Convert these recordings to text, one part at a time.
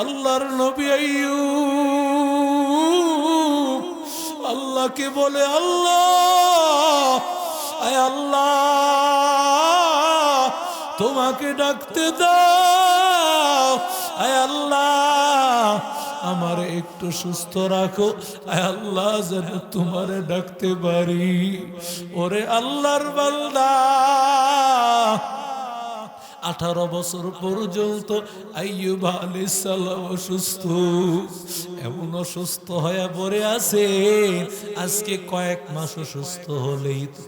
আল্লাহর নবী আইয়ুব আল্লাহকে বলে, আল্লাহ, আয় আল্লাহ, তোমাকে ডাকতে দাও, আয় আল্লাহ, আমারে একটু সুস্থ রাখো, আয় আল্লাহ, যেন তোমারে ডাকতে পারি। ওরে আল্লাহর বান্দা, 18 বছর পর্যন্ত আইয়ুব আলাইহিস সালাম অসুস্থ, এমন অসুস্থ হয়ে পড়ে আছে। আজকে কয়েক মাস অসুস্থ হলেই তো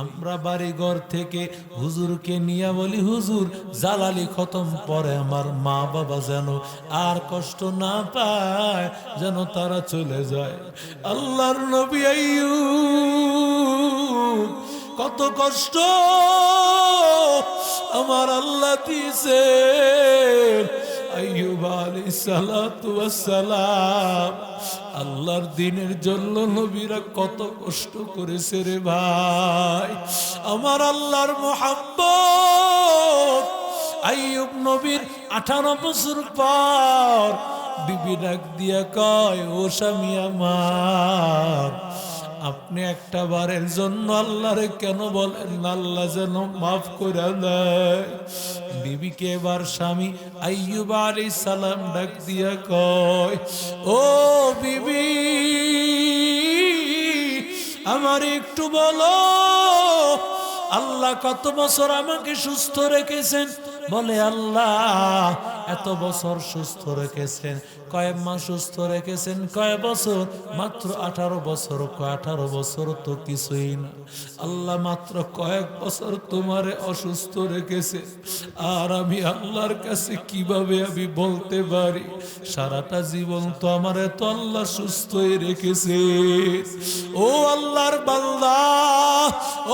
আমরা বাড়ি ঘর থেকে হুজুরকে নিয়ে বলি, হুজুর জালালি খতম পরে আমার মা বাবা যেন আর কষ্ট না পায়, যেন তারা চলে যায়। আল্লাহর নবী আইয়ুব কত কষ্ট আমার আল্লাহ দিয়েছে। আইয়ুব আলাইহিস সালাতু ওয়াস সালাম আল্লাহর দ্বীনের জন্য নবীরা কত কষ্ট করেছে রে ভাই। আমার আল্লাহর মুহাব্বত আইয়ুব নবীর 18 বছর পর বিবি ডাক দিয়া কয়, ও স্বামী আমার, আপনি একটা বারের জন্য আল্লাহরে কেন বলেন না, আল্লাহ যেন মাফ করে দেয়। বিবিকে এবার স্বামী আইয়ুব আলাইহিস সালাম ডাক দিয়া কয়, ও বিবি, আমার একটু বলো, আল্লাহ কত বছর আমাকে সুস্থ রেখেছেন? বলে, আল্লাহ এত বছর সুস্থ রেখেছেন। কয়েক মাস সুস্থ রেখেছেন, কয়েক বছর? মাত্র 18 বছর। 18 বছর তো কিছুই না, আল্লাহ মাত্র কয়েক বছর তোমারে অসুস্থ রেখেছে। আর আমি আল্লাহর কাছে কিভাবে আমি বলতে পারি সারাটা জীবন তো আমার এত আল্লাহ সুস্থই রেখেছে। ও আল্লাহর বান্দা,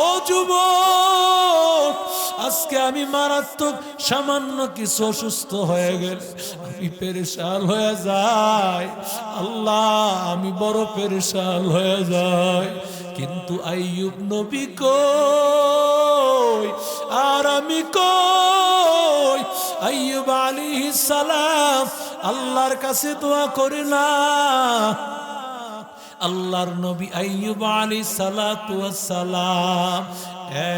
ও যুবক, আজকে আমি মারাত্মক সামান্য কিছু অসুস্থ হয়ে গেলে আমি পেরেশান হয়ে যাই। আল্লাহ, আমি বড় পেরেশান হয়ে যাই। কিন্তু আইয়ুব নবী কই আর আমি কই? আইয়ুব আলাইহিস সালাম আল্লাহর কাছে দোয়া করে না। আল্লাহর নবী আইয়ুব আলাইহিস সালাতু ওয়াস সালাম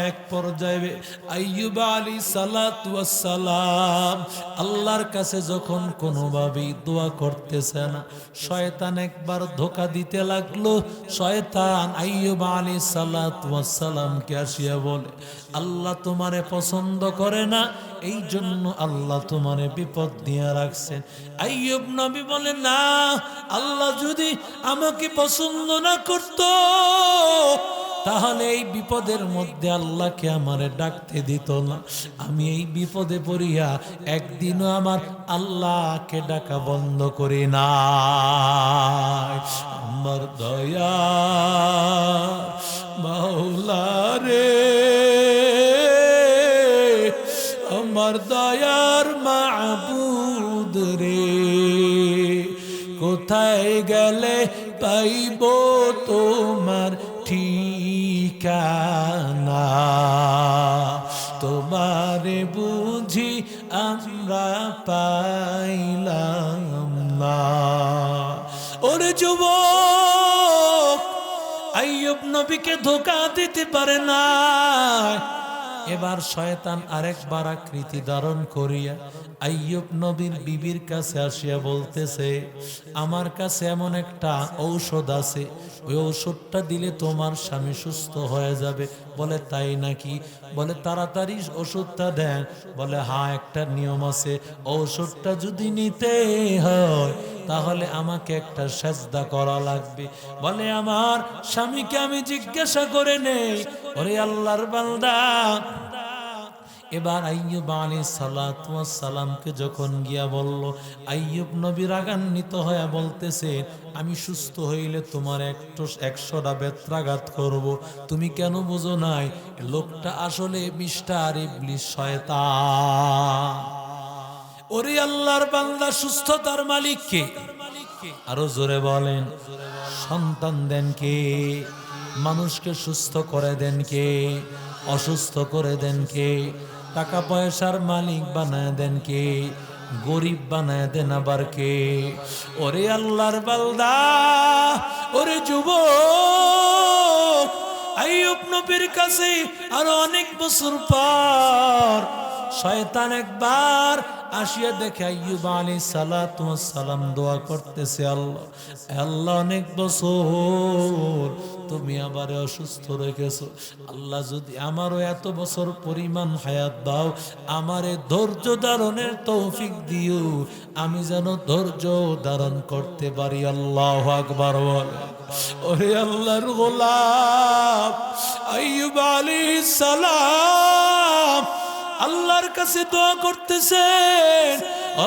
এক পর্যায়ে আইয়ুব আলাইহিস সালাতু ওয়াস সালাম আল্লাহর কাছে যখন কোনোভাবেই দোয়া করতেছে না, শয়তান একবার ধোঁকা দিতে লাগলো। শয়তান আইয়ুব আলাইহিস সালাতু ওয়াস সালামকে আসিয়া বলে, আল্লাহ তোমারে পছন্দ করে না, এই জন্য আল্লাহ তোমারে বিপদ দিয়ে রাখছেন। আইয়ুব নবী বলে, না, আল্লাহ যদি আমাকে পছন্দ না করত তাহলে এই বিপদের মধ্যে আল্লাহকে আমারে ডাকতে দিত না। আমি এই বিপদে পড়িয়া একদিনও আমার আল্লাহকে ডাকা বন্ধ করি না। আমার দয়া মাওলা রে, আমার দয়ার মাবুদ রে, কোথায় গেলে পাইব তোমার ঠিকানা? তোমারে বুঝি আমরা পাইলাম না। ওরে যুবক, আইয়ুব নবীকে ধোঁকা দিতে পারে না। এবার শয়তান আরেকবার আকৃতি ধারণ করিয়া আইয়ুব নবীর বিবির কাছে আসিয়া বলতেছে, আমার কাছে এমন একটা ঔষধ আছে, ওই ঔষধটা দিলে তোমার স্বামী সুস্থ হয়ে যাবে। বলে, তাই নাকি? বলে, তাড়াতাড়ি ওষুধটা দেন। বলে, হ্যাঁ, একটা নিয়ম আছে, ঔষধটা যদি নিতে হয় তাহলে আমাকে একটা সেজদা করা লাগবে। বলে, আমার স্বামীকে আমি জিজ্ঞাসা করে নেই। ওরে আল্লাহর বান্দা, এবার আইয়ুব আলাইহিস সালাতু ওয়াস সালামকে যখন গিয়া বলল, আইয়ুব নবী রাগান্বিত হয়ে বলতেছে, আমি সুস্থ হইলে তোমার 100টা বেত্রাঘাত করব। তুমি কেন বুঝো নাই? লোকটা আসলে মিস্টার ইবলিস, শয়তান। ওরে আল্লাহর বান্দা, সুস্থতার মালিক কে? আরো জোরে বলেন। সন্তান দেন কে? মানুষকে সুস্থ করে দেন কে? অসুস্থ করে দেন কে? টাকা পয়সার মালিক বানায় দেন কে? গরিব বানায় দেন আবার কে? ওরে আল্লাহর বান্দা, ওরে যুবক, আইয়ুব নবীর কাছে আর অনেক বছর পর শয়তান একবার আসিয়া দেখে আইয়ুব আলাইহিস সালাতু ওয়াস সালাম দোয়া করতেছে, আল্লাহ আল্লাহ অনেক বছর তুমি আমারে অসুস্থ রেখেছো, আল্লাহ যদি আমারও এত বছর পরিমাণ হায়াত দাও, আমারে ধৈর্য ধারণের তৌফিক দিও, আমি যেন ধৈর্য ধারণ করতে পারি। আল্লাহু আকবার বলে। ওরে আল্লাহর গোলাম আইয়ুব আলাইহিস সালাম আল্লাহর কাছে দোয়া করতেছেন,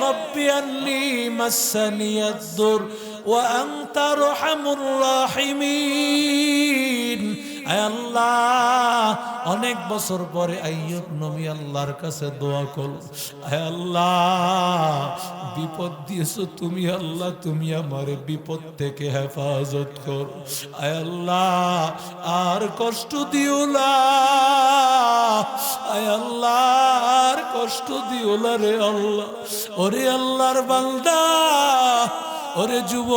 রব্বি আন্নী মাসসানিয়াদ দুর ওয়া আনতা আরহামুর রাহিমিন। আয় আল্লাহ, অনেক বছর পরে আইয়ুব নবী আল্লাহর কাছে দোয়া করল, আয় আল্লাহ বিপদ দিয়েছো তুমি, আল্লাহ তুমি আমারে বিপদ থেকে হেফাজত করো, আয় আল্লাহ আর কষ্ট দিও না, আয় আল্লাহ আর কষ্ট দিও না রে আল্লাহ। ওরে আল্লাহর বান্দা, ওরে যুবক,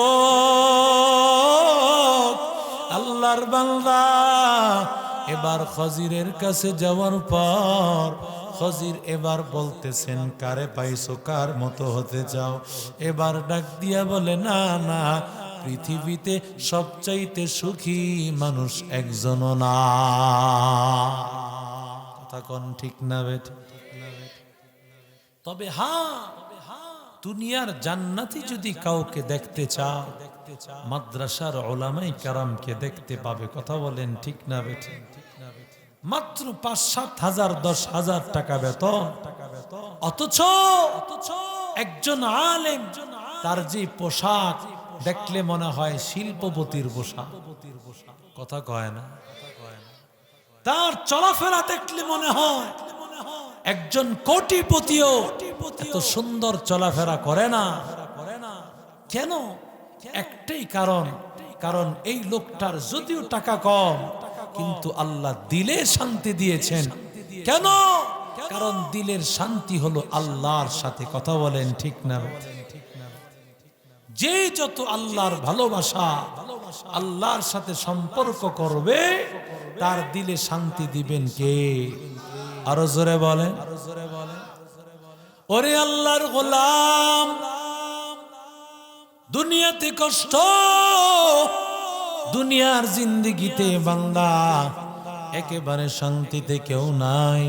আল্লাহর বান্দা, এবার খজিরের কাছে যাওয়ার পর খজির এবার বলতেছেন, কারে পাইছো, কার মতো হতে চাও? এবার ডাক দিয়া বলে, না না, পৃথিবীতে সবচাইতে সুখী মানুষ একজনও না। কথা কোন ঠিক না বেঠিক? তবে হ্যাঁ, দুনিয়ার জান্নাতি যদি কাউকে দেখতে চাও, মাদ্রাসার উলামায়ে কেরামকে দেখতে পাবে। কথা বলেন ঠিক না বেঠিক? মাত্র ৫-৭ হাজার ১০,০০০ টাকা বেতন, অথচ একজন আলেম তার যে পোশাক দেখলে মনে হয় শিল্পপতির পোশাক। কথা কয় না? তার চলাফেরা দেখলে মনে হয় একজন কোটিপতিও এত সুন্দর চলাফেরা করে না। কেন? একটাই কারণ, কারণ এই লোকটার যদিও টাকা কম, কিন্তু আল্লাহ দিলের শান্তি দিয়েছেন। কেন? কারণ দিলের শান্তি হলো আল্লাহর সাথে। কথা বলেন ঠিক না? যে যত আল্লাহর ভালোবাসা, আল্লাহর সাথে সম্পর্ক করবে, তার দিলে শান্তি দিবেন কে? আরো জোরে বলেন। ওরে আল্লাহর গোলাম, দুনিয়াতে কষ্ট, দুনিয়ার জিন্দেগিতে বান্দা একেবারে শান্তিতে কেউ নাই।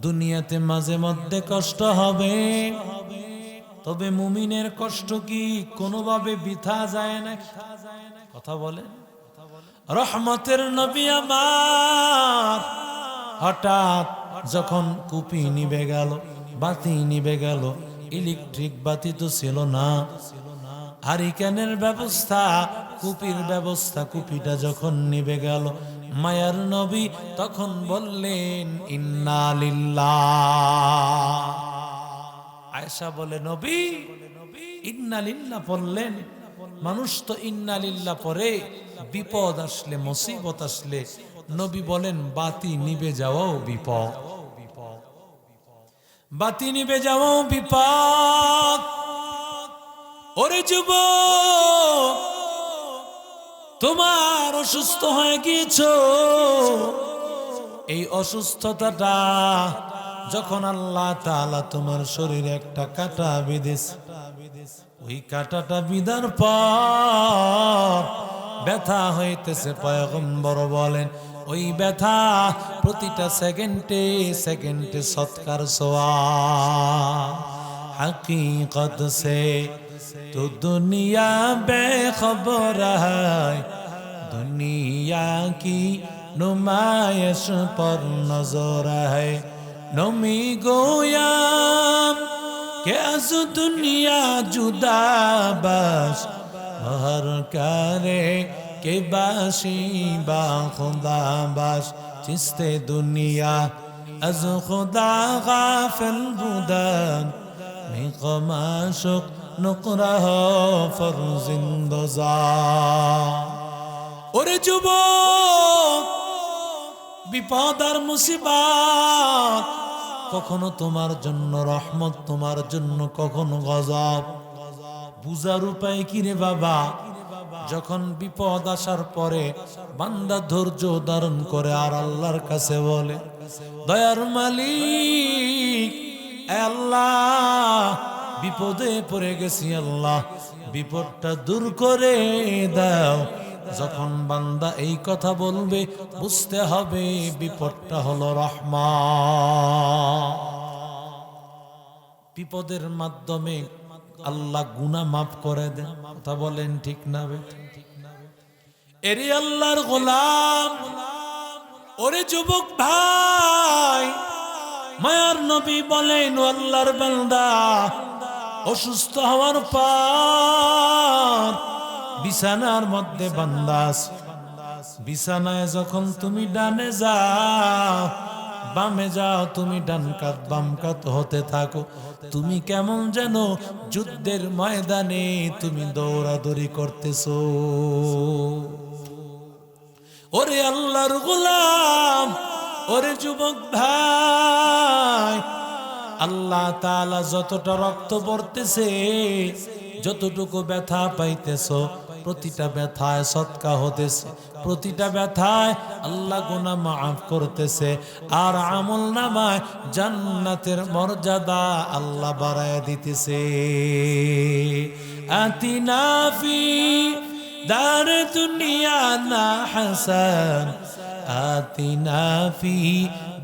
দুনিয়াতে মাঝে মধ্যে কষ্ট হবে, তবে মুমিনের কষ্ট কি কোনোভাবে বৃথা যায় না? কথা বলেন। রহমতের নবী আমার হঠাৎ যখন কুপি নিভে গেল, বাতি নিভে গেল, ইলেকট্রিক বাতি তো ছিল না, হারিকেনের ব্যবস্থা, কুপির ব্যবস্থা, কুপিটা যখন নিভে গেল, মায়ার নবী তখন বললেন ইন্না লিল্লাহ। আয়েশা বলে, নবী ইন্না লিল্লাহ পড়লেন? মানুষ তো ইন্না লিল্লাহ পড়ে বিপদ আসলে, মুসিবত আসলে। নবী বলেন বাতি নিভে যাওয়াও বিপদ, বাতি নিভে যাওয়াও বিপদ। ওরে যুবক, তোমার অসুস্থ হয়ে গিয়েছো, এই অসুস্থতাটা যখন আল্লাহ তাআলা তোমার শরীরে একটা কাঁটা বিঁধেছে, ওই কাঁটাটা বিঁধার পর ব্যথা হইতেছে, পয়গম্বর বলেন ওই ব্যথা প্রতিটা সেকেন্ডে সেকেন্ডে সৎকার সওয়াব। हकीकत से तो दुनिया बेखबर है, दुनिया की नुमाइश पर नजर है। नमी गोयाम के अज दुनिया जुदा बस हर करे के बाशी बा खुदा बस चिस्ते दुनिया अज खुदा गाफिल बुदन मिक़माशुक नुकराह फरजिंदजा। ওরে যুবক, বিপদ আর মুসিবত কখনো তোমার জন্য রহমত, তোমার জন্য কখনো গজব। বুঝার উপায় কি রে বাবা? যখন বিপদ আসার পরে বান্দা ধৈর্য ধারণ করে আর আল্লাহর কাছে বলে, দয়ার মালিক, এ আল্লাহ, বিপদে পড়ে গেছি, আল্লাহ বিপদটা দূর করে দাও। যখন বান্দা এই কথা বলবে বুঝতে হবে বিপদটা হলো রহমত। বিপদের মাধ্যমে আল্লাহ গুনাহ মাফ করে দেন। কথা বলেন ঠিক না বেঠিক? এরে আল্লাহর গোলাম, ওরে যুবক ভাই, মায়ার নবী বলেন, ও আল্লাহর বান্দা, অসুস্থ হওয়ার পর বিছানার মধ্যে বান্দা আছে। বিছানায় যখন তুমি ডানে যাও, বামে যাও, তুমি ডান কাত বাম কাত হতে থাকো, তুমি কেমন যেন যুদ্ধের ময়দানে তুমি দৌড়াদৌড়ি করতেছো। ওরে আল্লাহর গোলাম, ওরে যুবক ভাই, আল্লাহ তাআলা যতটা রক্ত পড়তেছে, যতটুকু ব্যথা পাইতেছো, প্রতিটা ব্যথায় সদকা হতেছে, প্রতিটা ব্যথায় আল্লাহ গুনাহ মাফ করতেছে, আর আমল নামায় জান্নাতের মর্যাদা আল্লাহ বাড়ায় দিতেছে। আতিনা ফি দার দুনিয়া না হাসান, আতিনা ফি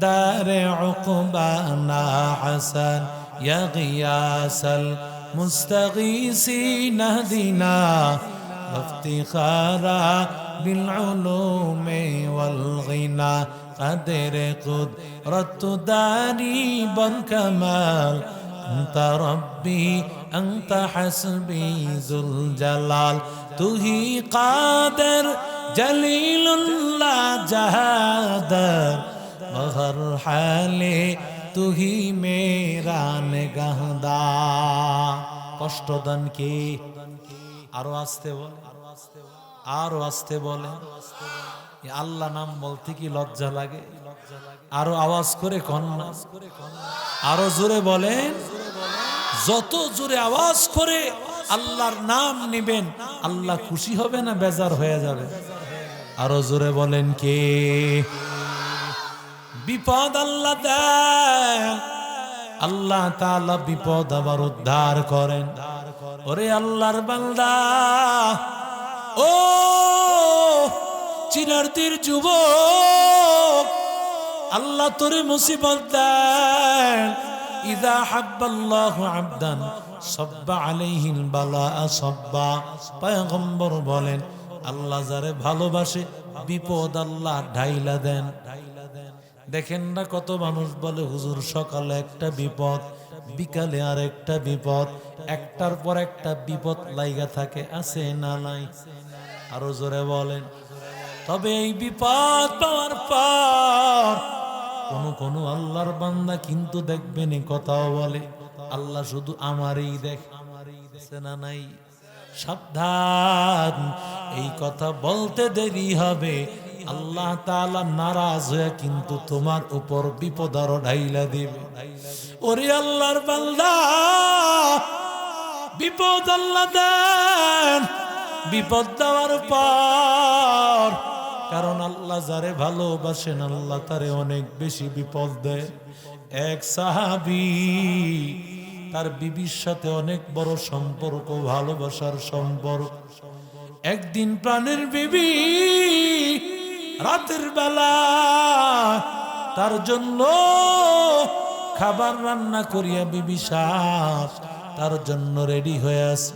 দার উকবা না হাসান, ইয়া গিয়াসাল মুস্তাগীসিন আহদিনা ইফতিখারা বিল উলুমি ওয়াল গিনা, কাদের কুদরত দারি বল কামাল, আনতা রব্বি আনতা হাসবি যুল জালাল, তুহি কাদের জলিলুল্লাহ জাহাদার, বহর হালে তুহি মেরা নিগাহদার। কষ্টদান কি? আরো আসতে বলে, আরো আসতে বলে। আল্লাহ নাম বলতে কি লজ্জা লাগে? আরো আওয়াজ করে কন্যা, আরো জোরে বলেন। যত জোরে আওয়াজ করে আল্লাহর নাম নিবেন, আল্লাহ খুশি হবে না বেজার হয়ে যাবে? আরো জোরে বলেন কে? বিপদ আল্লাহ দেন, আল্লাহ তাআলা বিপদ আবার উদ্ধার করেন। ওরে আল্লাহর বান্দা, ও চিনারদির যুবক, আল্লাহ তোরে মুসিবত দেন। ইযা হাব্বাল্লাহু আবদান সাব্বা আলাইহিল বালাআ সাব্বা। পয়গম্বর বলেন, আল্লাহ যারে ভালোবাসে বিপদ আল্লাহ ঢাইলা দেন। দেখেন না কত মানুষ বলে, হুজুর সকালে একটা বিপদ, বিকালে আর একটা বিপদ, একটার পর একটা বিপদ লাইগা থাকে, আছে না নাই? আরো জোরে বলেন। তবে এই বিপদ পাওয়ার পর কোন আল্লাহর বান্দা কিন্তু দেখবেন কথাও বলে, আল্লাহ শুধু আমারই দেখ, আছে না নাই? সাবধান, এই কথা বলতে দেরি হবে, আল্লাহ তাআলা নারাজ হয়ে কিন্তু তোমার উপর বিপদ আরো ঢাইলা দিবে। ওরে আল্লাহর বান্দা, বিপদ আল্লাহ দেন। বিপদ দেওয়ার পর, কারণ আল্লাহ যারে ভালোবাসেন আল্লাহ তারে অনেক বেশি বিপদ দেয়। এক সাহাবী, তার বিবির সাথে অনেক বড় সম্পর্ক, ভালোবাসার সম্পর্ক। একদিন প্রাণের বিবি রাতের বেলা তার জন্য খাবার রান্না করিয়া, বিবি সাহেব তার জন্য রেডি হয়ে আছে।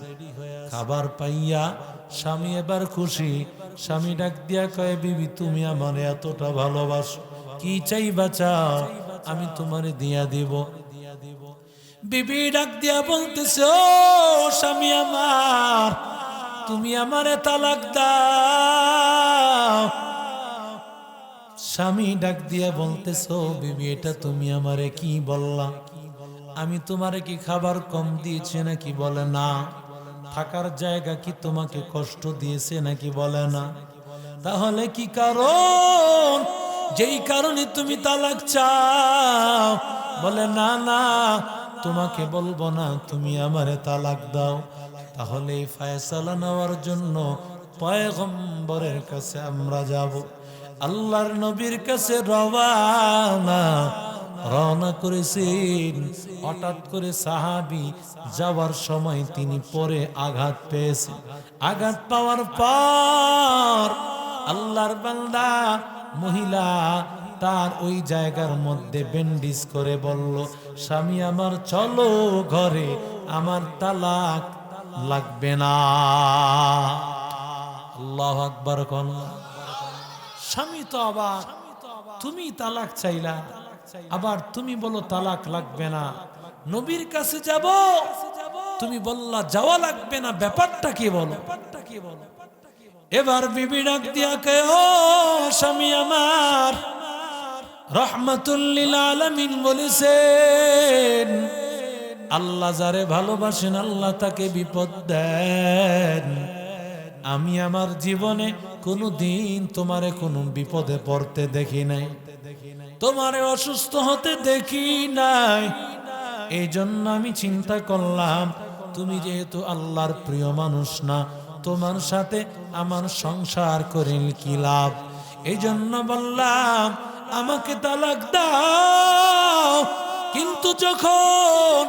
খাবার পাইয়া স্বামী এবার খুশি। স্বামী ডাক দিয়া কয়, বিবি তুমি আমার এতটা ভালোবাসো, কি চাইবা চাও, আমি তোমারে দিয়া দিব। বিবি ডাক দিয়া বলতেছে, ও স্বামী আমার, তুমি আমারে তালাক দাও। স্বামী ডাক দিয়া বলতেছো, বিবি এটা তুমি আমারে কি বললা? আমি তোমারে কি খাবার কম দিয়েছি নাকি? বলে না। থাকার জায়গা কি তোমাকে কষ্ট দিয়েছে নাকি? বলে না। তাহলে কি কারণ যেই কারণে তুমি তালাক চাও। বলে না না, তোমাকে বলবো না, তুমি আমারে তালাক দাও। তাহলে এই ফয়সালা নেওয়ার জন্য পয়গম্বরের কাছে আমরা যাব। আল্লাহর নবীর কাছে রওনা করেছেন। হঠাৎ করে সাহাবী যাওয়ার সময় তিনি পরে আঘাত পেয়েছেন। আঘাত পাওয়ার পর আল্লাহর বান্দা মহিলা তার ওই জায়গার মধ্যে ব্যান্ডেজ করে বলল, স্বামী আমার চলো ঘরে, আমার তালাক লাগবে না। আল্লাহু আকবার। স্বামী তো আবার, তুমি তালাক চাইলা, আবার তুমি বলো তালাক লাগবে না। নবীর কাছে যাব, তুমি বললা যাওয়া লাগবে না, ব্যাপারটা কি বলো? এবার বিবি ডাক দিয়া কে, ও স্বামী আমার, রাহমাতুল লিল আলামিন বলেছেন আল্লাহ যারে ভালোবাসেন আল্লাহ তাকে বিপদ দেন। আমি আমার জীবনে কোনোদিন তোমারে কোনো বিপদে পড়তে দেখি নাই, তোমারে অসুস্থ হতে দেখি নাই। এই জন্য আমি চিন্তা করলাম তুমি যেহেতু আল্লাহর প্রিয় মানুষ না, তোমার সাথে আমার সংসার করিল কি লাভ। এই জন্য বললাম আমাকে তালাক দাও। কিন্তু যখন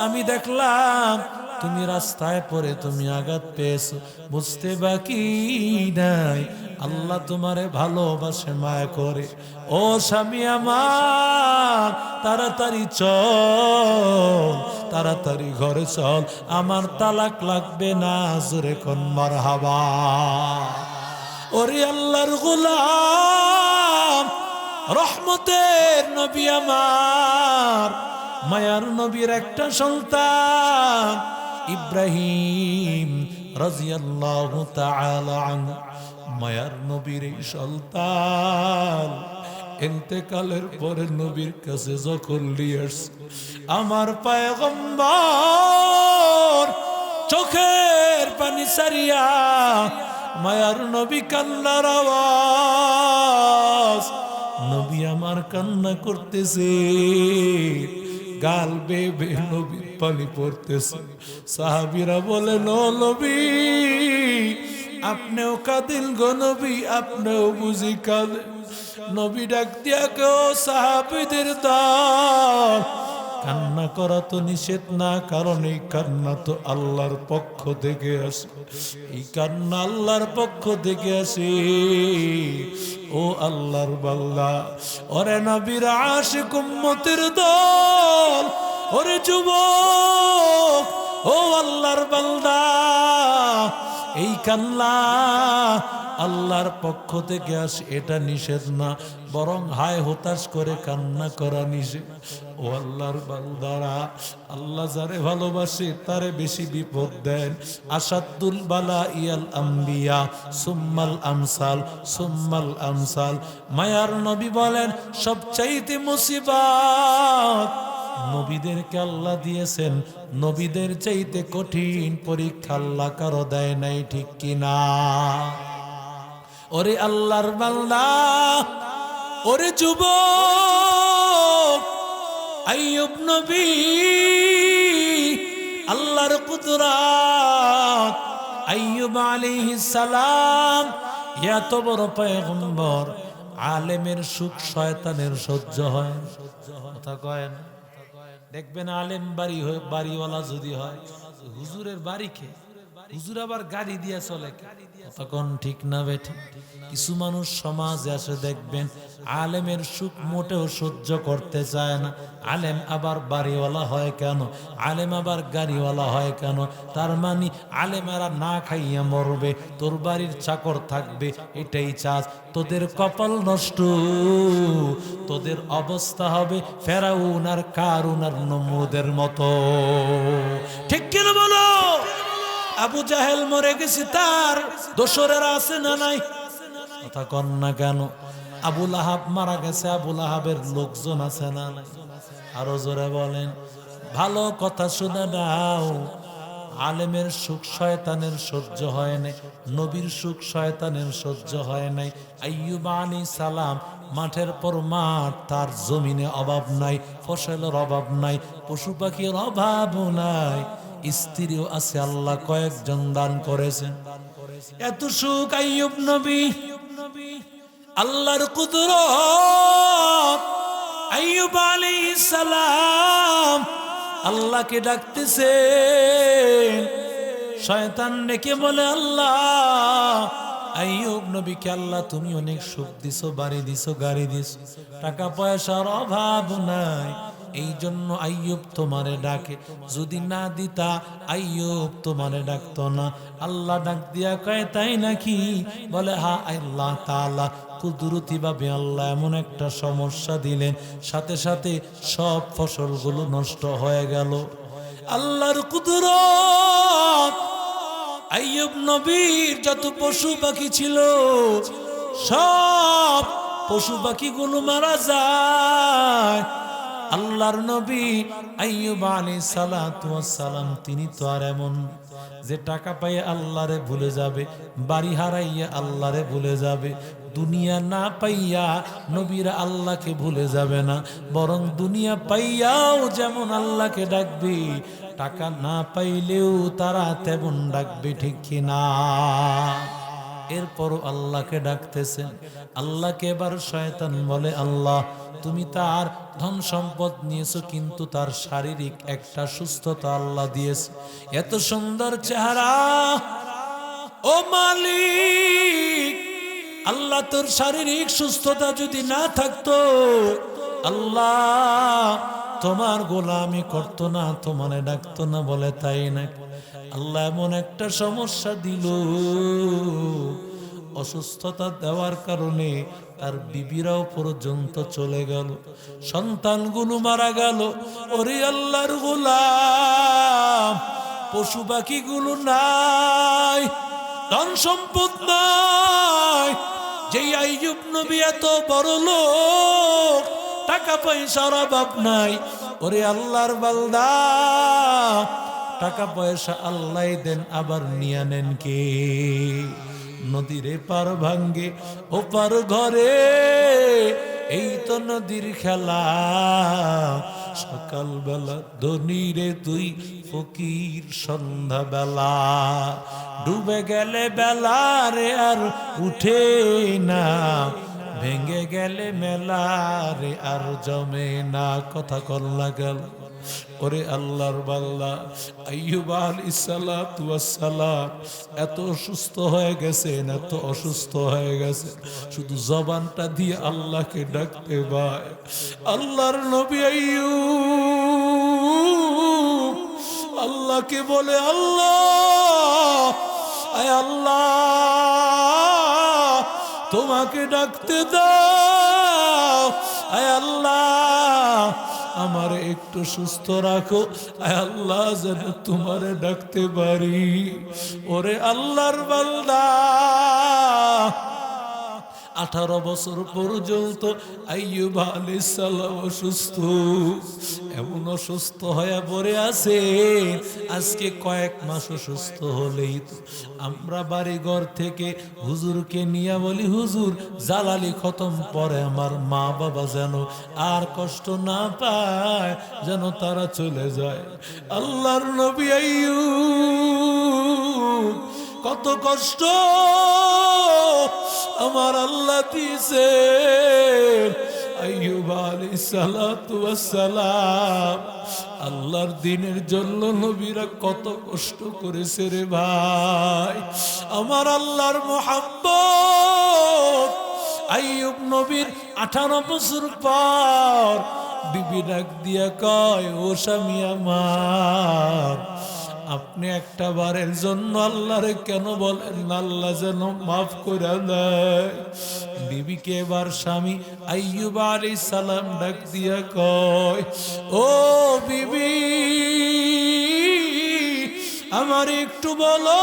আমি দেখলাম তুমি রাস্তায় পড়ে তুমি আঘাত পেয়েছো, বুঝতে বাকি নাই আল্লাহ তোমারে ভালোবাসে, মায়া করে। ও স্বামী আমার, তাড়াতাড়ি চল, তাড়াতাড়ি ঘরে চল, আমার তালাক লাগবে না। জোরে কোন মারহাবা। ওরে আল্লাহর গোলাম, রহমতের নবী আমার, মায়ার নবীর একটা সন্তান ইব্রাহিম রাদিয়াল্লাহু তাআলা আনহু, মায়ার নবীর এই সন্তান ইন্তেকালের পরে নবীর কাছে যখন নিয়ে আসছে, আমার পয়গম্বর চোখের পানি সারিয়া মায়ার নবী কান্নার আওয়াজ, নবী আমার কান্না করতেছে, গাল বেয়ে বেয়ে নবীর পানি পড়তেছে। সাহাবীরা বলেন ও নবী, আপনিও কাঁদেন গো নবী, আপনিও বুঝি কাঁদেন। নবী ডাক দিয়া কেউ সাহাবীদের দল, কান্না করা তো নিষেধ না, কারণ এই কান্না তো আল্লাহর পক্ষ থেকে আসে, এই কান্না আল্লাহর পক্ষ থেকে আসে। ও আল্লাহর বান্দা, ওরে নবীর আশিক উম্মতের দল, ওরে যুবক, ও আল্লাহর বান্দা, এই কান্না আল্লাহর পক্ষ থেকে আসে, এটা নিষেধ না, বরং হায় হতাশ করে কান্না করা নিষেধ। ও আল্লাহর বান্দারা, আল্লাহ যারে ভালোবাসে তারে বেশি বিপদ দেন। আসাদুল বালা ইয়াল আম্বিয়া সুম্মাল আমসাল সুম্মাল আমসাল। মায়ার নবী বলেন সবচাইতে মুসিবত নবীদেরকে আল্লাহ দিয়েছেন, নবীদের চাইতে কঠিন পরীক্ষা আল্লাহ কারো দেয় নাই, ঠিক কিনা? ওরে আল্লাহর বান্দা, ওরে যুবক, আইয়ুব নবী আল্লাহর কুদরত, আইয়ুব আলাইহিস সালাম এত বড় পয়গম্বর, আলেমের সুখ শয়তানের সহ্য হয় কথা কয় না। দেখবেন আলেম বাড়িওয়ালা যদি হয়, হুজুরের বাড়ি খেয়ে হুজুর আবার গাড়ি দিয়ে চলে, তখন ঠিক না বেঠি? কিছু মানুষ সমাজে আসে দেখবেন আলেমের সুখ মোটেও সহ্য করতে চায় না। আলেম আবার বাড়িওয়ালা হয় কেন, আলেম আবার গাড়িওয়ালা হয় কেন? তার মানে আলেমেরা না খাইয়া মরবে, তোর বাড়ির চাকর থাকবে, এটাই চাস। তোদের কপাল নষ্ট, তোদের অবস্থা হবে ফেরাউন আর কারুন আর নমরুদের মতো, ঠিক কিনা বলো? আবু জাহেল মরে গেছে, তার দোসরেরা আছে না নাই? কথা কন না কেন? আবু লাহাব মারা গেছে, আবু লাহাবের লোকজন আছে না নাই? আরো জোরে বলেন। ভালো কথা শুনে নাও, আলেমের সুখ শয়তানের সহ্য হয় নাই, নবীর সুখ শয়তানের সহ্য হয় নাই। আইয়ুব আলাইহিস সালাম মাঠের পর মাঠ, তার জমিনে অভাব নাই, ফসলের অভাব নাই, পশু পাখির অভাবও নাই, স্ত্রীও আছে, আল্লাহ কয়েকজন দান করেছেন। এত সুখ আইয়ুব নবী, আল্লাহর কুদরত। আইয়ুব আলাইহিস সালাম আল্লাহকে ডাকতেছেন, শয়তান ডেকে বলে, আল্লাহ আইয়ুব নবীকে আল্লাহ তুমি অনেক সুখ দিছো, বাড়ি দিছো, গাড়ি দিছো, টাকা পয়সার অভাব নাই, এই জন্য আইয়ুব তোমারে ডাকে, যদি না দিতা আইয়ুব তোমারে ডাকতো না। আল্লাহ ডাক দিয়া কয়, তাই নাকি? বলে, হ্যাঁ। আল্লাহ তাআলা কুদরতি ভাবে আল্লাহ এমন একটা সমস্যা দিলেন, সাথে সাথে সব ফসলগুলো নষ্ট হয়ে গেল। আল্লাহর কুদরত। আইয়ুব নবীর যত পশু পাখি ছিল সব পশু পাখিগুলো মারা যায়। আল্লাহর নবী আইয়ুব আলাইহিস সালাতু ওয়াস সালাম তিনি তো আর এমন যে টাকা পাইয়ে আল্লাহরে ভুলে যাবে, বাড়ি হারাইয়া আল্লাহরে ভুলে যাবে, দুনিয়া না পাইয়া নবীরা আল্লাহকে ভুলে যাবে না, বরং দুনিয়া পাইয়াও যেমন আল্লাহকে ডাকবে, টাকা না পাইলেও তারা তেমন ডাকবে, ঠিক কিনা? এরপরও আল্লাহকে ডাকতেছেন। আল্লাহকে এবার শয়তান বলে, আল্লাহ তুমি তার ধন সম্পদ নিয়েছো, কিন্তু তার শারীরিক একটা সুস্থতা আল্লাহ দিয়েছে, এত সুন্দর চেহারা, ও মালিক, আল্লাহ তোর শারীরিক সুস্থতা যদি না থাকতো আল্লাহ তোমার গোলামি করতো না, তোমারে ডাকতো না। বলে, তাই না? আল্লাহ এমন একটা সমস্যা দিল, অসুস্থতা দেওয়ার কারণে তার বিবিরাও পর্যন্ত চলে গেল, সন্তানগুলো মারা গেল। ওরে আল্লাহর গোলাম, পশু পাখিগুলো নাই, ধন সম্পদ নাই, যেই আইয়ুব নবী এত বড় লোক, টাকা পয়সার অভাব নাই। ওরে আল্লাহর বান্দা, টাকা পয়সা আল্লাহ দেন, আবার নিয়ে নেন কে? নদীর পার ভাঙ্গে ওপার ঘরে, এই তো নদীর খেলা। সকালবেলা ধনীরে তুই ফকির, সন্ধ্যা বেলা ডুবে গেলে বেলা রে আর উঠে না, ভেঙে গেলে মেলা রে আর জমে না। কথা কল্লা গেল। ওরে আল্লাহর বান্দা আইয়ুব আলাইহিস সালাতু ওয়াস সালাম এত অসুস্থ হয়ে গেছেন, এত অসুস্থ হয়ে গেছে, শুধু জবানটা দিয়ে আল্লাহকে ডাকতে পায়। আল্লাহর নবী আইয়ুব আল্লাহকে বলে, আল্লাহ, আয় আল্লাহ তোমাকে ডাকতে দাও, আয় আল্লাহ আমার একটু সুস্থ রাখো, আয় আল্লাহ যেন তোমারে ডাকতে পারি। ওরে আল্লাহর বান্দা, 18 বছর পর্যন্ত আইয়ুব আলাইহিস সালাম অসুস্থ, এমন অসুস্থ হয়ে পড়ে আছে। আজকে কয়েক মাস অসুস্থ হলেই তো আমরা বাড়ি ঘর থেকে হুজুরকে নিয়ে বলি, হুজুর জালালি খতম পরে আমার মা বাবা যেন আর কষ্ট না পায়, যেন তারা চলে যায়। আল্লাহর নবী আইয়ুব কত কষ্ট আমার আল্লাহ দিয়েছে। আইয়ুব আলাইহিস সালাতু ওয়াস সালাম আল্লাহর দ্বীনের জন্য নবীরা কত কষ্ট করেছে রে ভাই। আমার আল্লাহর মুহাব্বত আইয়ুব নবীর 18 বছর পর বিবি ডাক দিয়া কয়, ও স্বামী আমার, আপনি একটা বারের জন্য আল্লাহরে কেন বলেন না, আল্লাহ যেন মাফ করে দেয়। বিবিকে এবার স্বামী আইয়ুব আলাইহিস সালাম ডাক দিয়া কয়, ও বিবি, আমার একটু বলো,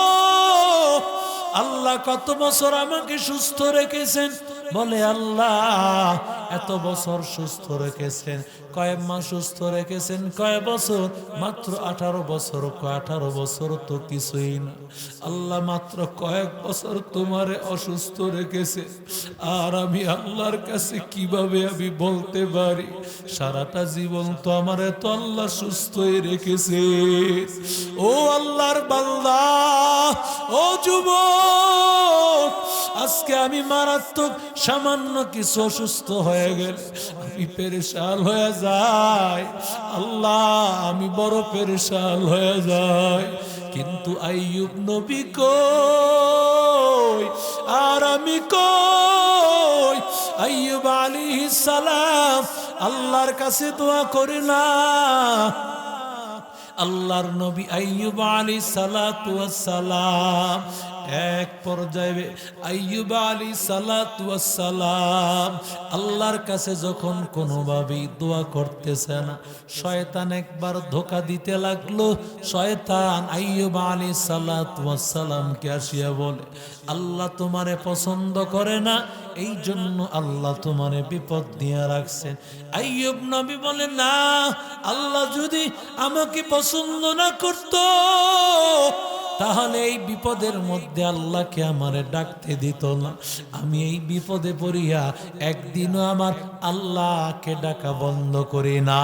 আল্লাহ কত বছর আমাকে সুস্থ রেখেছেন, বলে আল্লাহ এত বছর সুস্থ রেখেছেন, কয়েক মাস সুস্থ রেখেছেন, কয়েক বছর, মাত্র 18 বছর। 18 বছর তো কিছুই না আল্লাহ, মাত্র কয়েক বছর তোমারে অসুস্থ রেখেছে। আর আমি আল্লাহর কাছে কিভাবে আমি বলতে পারি সারাটা জীবন তো আমারে তো আল্লাহ সুস্থই রেখেছে। ও আল্লাহর বান্দা, ও যুবক, আজকে আমি মারাত্মক সামান্য কিছু অসুস্থ হয়ে গেলে আমি পেরেশান হয়ে যাই। আল্লাহ, আমি বড় পেরেশান হয়ে যাই। কিন্তু আইয়ুব নবী কই আর আমি কই? আইয়ুব আলাইহিস সালাম আল্লাহর কাছে দোয়া করে না। আল্লাহর নবী আইয়ুব আলাইহিস সালাতু ওয়াস সালাম এক পর্যায়ে আইয়ুব আলাইহিস সালাতু ওয়াস সালাম আল্লাহর কাছে যখন কোনোভাবেই দোয়া করতেছে না, শয়তান একবার ধোঁকা দিতে লাগলো। শয়তান আইয়ুব আলাইহিস সালাতু ওয়াস সালামকে আসিয়া বলে, আল্লাহ তোমারে পছন্দ করে না, এই জন্য আল্লাহ তোমারে বিপদ দিয়ে রাখছেন। আইয়ুব নবী বলে, না, আল্লাহ যদি আমাকে পছন্দ না করতো তাহলে এই বিপদের মধ্যে আল্লাহকে আমারে ডাকতে দিত না। আমি এই বিপদে পড়িয়া একদিনও আমার আল্লাহকে ডাকা বন্ধ করি না।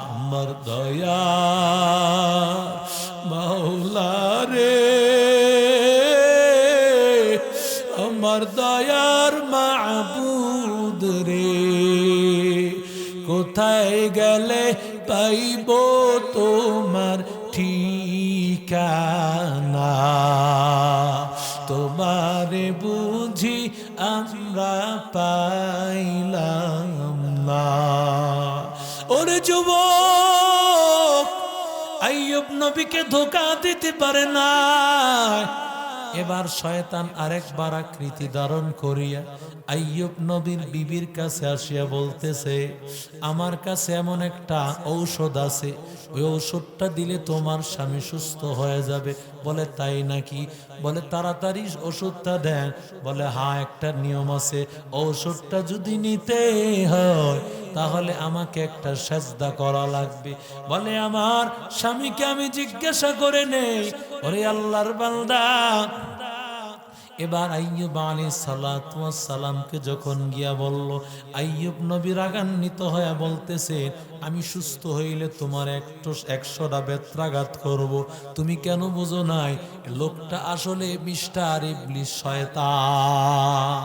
আমার দয়া মাওলা রে, আমার দয়ার মাবুদ রে, কোথায় গেলে পাইব তোমার ঠিকানা? তোমারে বুঝি আমরা পাইলাম না। ওরে যুবক, আইয়ুব নবীকে ধোঁকা দিতে পারে না। এবার শয়তান আরেকবার আকৃতি ধারণ করিয়া আইয়ুব নবীর বিবির কাছে আসিয়া বলতেছে, আমার কাছে এমন একটা ঔষধ আছে, ওই ঔষধটা দিলে তোমার স্বামী সুস্থ হয়ে যাবে। বলে, তাই নাকি? বলে, তাড়াতাড়ি ওষুধটা দেন। বলে, হ্যাঁ, একটা নিয়ম আছে, ঔষধটা যদি নিতে হয় তাহলে আমাকে একটা সেজদা করা লাগবে। বলে, আমার স্বামীকে আমি জিজ্ঞাসা করে নেই। ওরে আল্লাহর বান্দা, এবার আইয়ুব আলাইহিস সালাতু ওয়াস সালামকে যখন গিয়া বলল, আইয়ুব নবী রাগান্বিত হয়ে বলতেছে, আমি সুস্থ হইলে তোমার 100টা বেত্রাঘাত করব। তুমি কেন বুঝো নাই? লোকটা আসলে মিস্টার ইবলিস, শয়তান।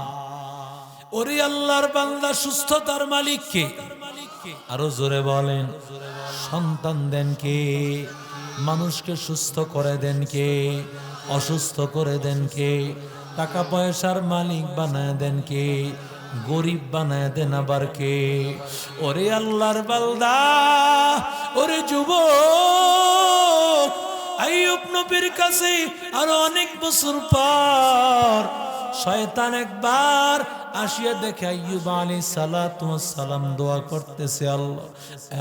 ওরে আল্লাহর বান্দা, সুস্থতার মালিক কে? আরো জোরে বলেন। সন্তান দেন কে? মানুষকে সুস্থ করে দেন কে? অসুস্থ করে দেন কে? টাকা পয়সার মালিক বানায় দেন কে? গরিব বানায় দেন আবার কে? ওরে আল্লাহর বান্দা, ওরে যুবক, আইয়ুব নবীর কাছে আরো অনেক বছর পর শয়তান একবার আসিয়া দেখে আইয়ুব আলাইহিস সালাতু ওয়াস সালাম দোয়া করতেছে, আল্লাহ,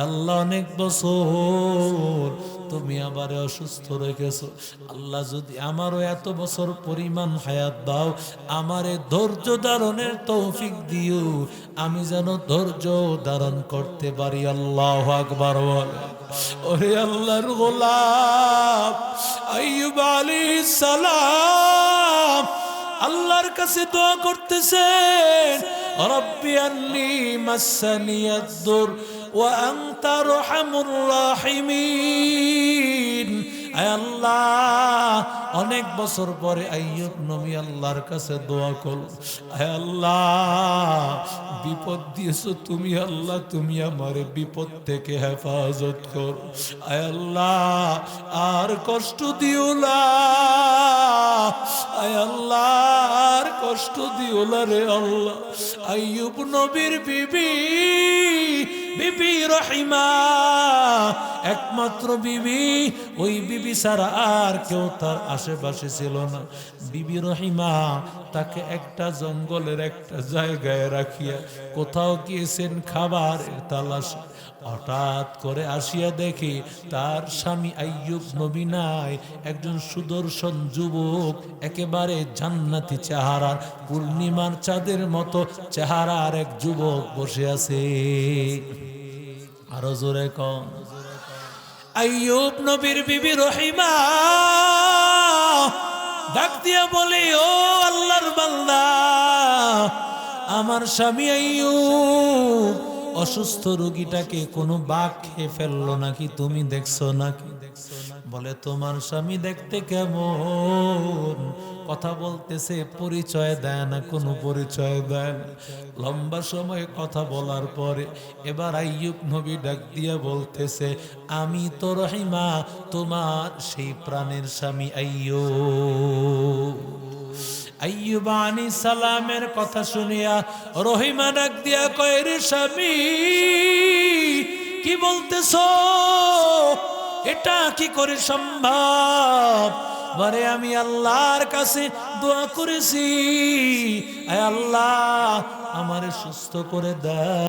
আল্লাহ, অনেক বছর তুমি আমারে অসুস্থ রেখেছো, আল্লাহ যদি আমারও এত বছর পরিমাণ হায়াত দাও, আমারে ধৈর্য ধারণের তৌফিক দিও, আমি যেন ধৈর্য ধারণ করতে পারি। আল্লাহু আকবার বলে। ওরে আল্লাহর গোলাম আইয়ুব আলাইহিস সালাম আল্লাহর কাছে দোয়া করতেছেন, রব্বি আন্নী মাসসানিয়াদ-দুর ওয়া আনতা আরহামুর রাহিমিন। আয় আল্লাহ, অনেক বছর পরে আইয়ুব নবী আল্লাহর কাছে দোয়া করল, আয় আল্লাহ, বিপদ দিয়েছো তুমি, আল্লাহ তুমি আমার বিপদ থেকে হেফাজত কর। আয় আল্লাহ, আর কষ্ট দিও না, আয় আল্লাহ, আর কষ্ট দিও না রে আল্লাহ। আইয়ুব নবীর বিবি রহিমা, একমাত্র বিবি, ওই বিবি ছাড়া আর কেউ তার আশেপাশে ছিল না। বিবি রহিমা তাকে একটা জঙ্গলের একটা জায়গায় রাখিয়া কোথাও গিয়েছেন খাবারের তালাশে। হঠাৎ করে আসিয়া দেখে তার স্বামী আইয়ুব নবী নাই, একজন সুদর্শন যুবক, একেবারে জান্নাতি চেহারার, পূর্ণিমার চাঁদের মতো চেহারার এক যুবক বসে আছে। আরো জোরে কম। আইয়ুব নবীর বিবি রহিমা ডাক দিয়া বলে, ও আল্লাহর বান্দা, আমার স্বামী আইয়ুব অসুস্থ রোগীটাকে কোনো বাঘ খেয়ে ফেললো নাকি, তুমি দেখছো নাকি? বলে, তোমার স্বামী দেখতে কেমন? কথা বলতেছে, পরিচয় দেয় না, কোনো পরিচয় দেয় না। লম্বা সময় কথা বলার পরে এবার আইয়ুব নবী ডাক দিয়া বলতেছে, আমি তো রহিমা, তোমার সেই প্রাণের স্বামী আইয়ুব। আইয়ুব আলাইহিস সালামের কথা শুনিয়া রহিমা ডাক দিয়া কয়, রে স্বামী, কি বলতেছো? এটা কি করে সম্ভব? বলে, আমি আল্লাহর কাছে দোয়া করেছি, আয় আল্লাহ আমারে সুস্থ করে দাও।